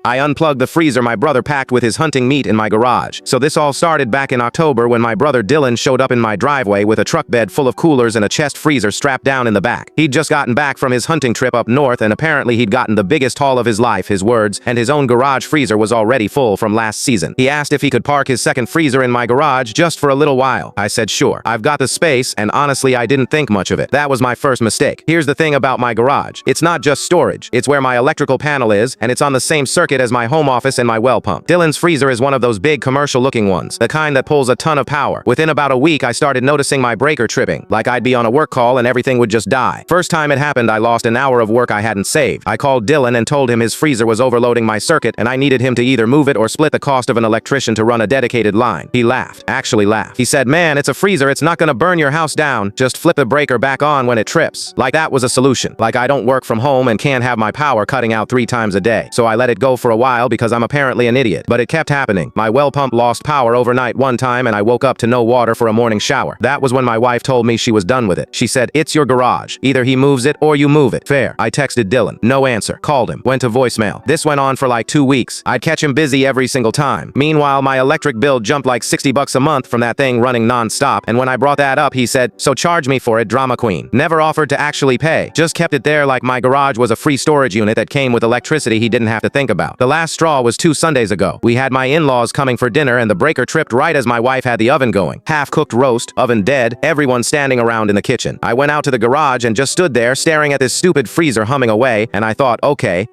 I unplugged the freezer my brother packed with his hunting meat in my garage. So this all started back in October when my brother Dylan showed up in my driveway with a truck bed full of coolers and a chest freezer strapped down in the back. He'd just gotten back from his hunting trip up north, and apparently he'd gotten the biggest haul of his life, his words, and his own garage freezer was already full from last season. He asked if he could park his second freezer in my garage just for a little while. I said sure. I've got the space, and honestly I didn't think much of it. That was my first mistake. Here's the thing about my garage. It's not just storage. It's where my electrical panel is, and it's on the same circuit as my home office and my well pump. Dylan's freezer is one of those big commercial-looking ones, the kind that pulls a ton of power. Within about a week, I started noticing my breaker tripping, like I'd be on a work call and everything would just die. First time it happened, I lost an hour of work I hadn't saved. I called Dylan and told him his freezer was overloading my circuit and I needed him to either move it or split the cost of an electrician to run a dedicated line. He laughed. Actually laughed. He said, "Man, it's a freezer, it's not gonna burn your house down. Just flip the breaker back on when it trips." Like that was a solution. Like I don't work from home and can't have my power cutting out 3 times a day. So I let it go for a while because I'm apparently an idiot. But it kept happening. My well pump lost power overnight one time and I woke up to no water for a morning shower. That was when my wife told me she was done with it. She said, "It's your garage. Either he moves it or you move it." Fair. I texted Dylan. No answer. Called him. Went to voicemail. This went on for like 2 weeks. I'd catch him busy every single time. Meanwhile, my electric bill jumped like $60 a month from that thing running non-stop, and when I brought that up, he said, "So charge me for it, drama queen." Never offered to actually pay. Just kept it there like my garage was a free storage unit that came with electricity he didn't have to think about. The last straw was 2 Sundays ago. We had my in-laws coming for dinner and the breaker tripped right as my wife had the oven going. Half-cooked roast, oven dead, everyone standing around in the kitchen. I went out to the garage and just stood there staring at this stupid freezer humming away, and I thought, okay,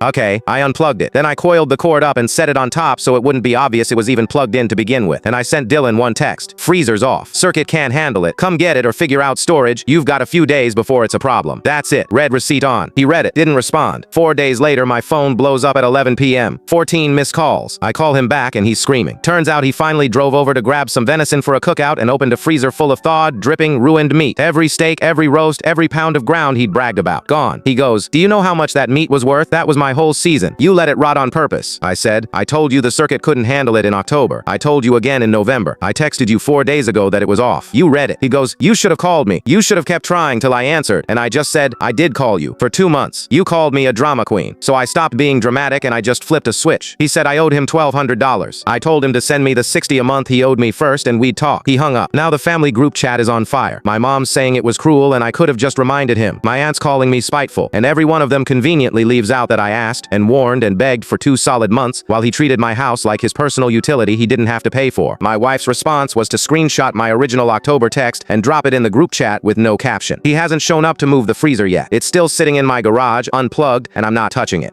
I unplugged it. Then I coiled the cord up and set it on top so it wouldn't be obvious it was even plugged in to begin with. And I sent Dylan one text. "Freezer's off. Circuit can't handle it. Come get it or figure out storage. You've got a few days before it's a problem." That's it. Read receipt on. He read it. Didn't respond. 4 days later, my phone blows up at 11 p.m. 14 missed calls. I call him back and he's screaming. Turns out he finally drove over to grab some venison for a cookout and opened a freezer full of thawed, dripping, ruined meat. Every steak, every roast, every pound of ground he'd bragged about. Gone. He goes, "Do you know how much that meat was worth? That was my whole season. You let it rot on purpose." I said, "I told you the circuit couldn't handle it in October. I told you again in November. I texted you 4 days ago that it was off. You read it." He goes, "You should have called me. You should have kept trying till I answered." And I just said, "I did call you. For 2 months. You called me a drama queen." So I stopped being dramatic and I just flipped a switch. He said I owed him $1,200. I told him to send me the $60 a month he owed me first and we'd talk. He hung up. Now the family group chat is on fire. My mom's saying it was cruel and I could have just reminded him. My aunt's calling me spiteful, and every one of them conveniently leaves out that I asked and warned and begged for 2 solid months while he treated my house like his personal utility he didn't have to pay for. My wife's response was to screenshot my original October text and drop it in the group chat with no caption. He hasn't shown up to move the freezer yet. It's still sitting in my garage, unplugged, and I'm not touching it.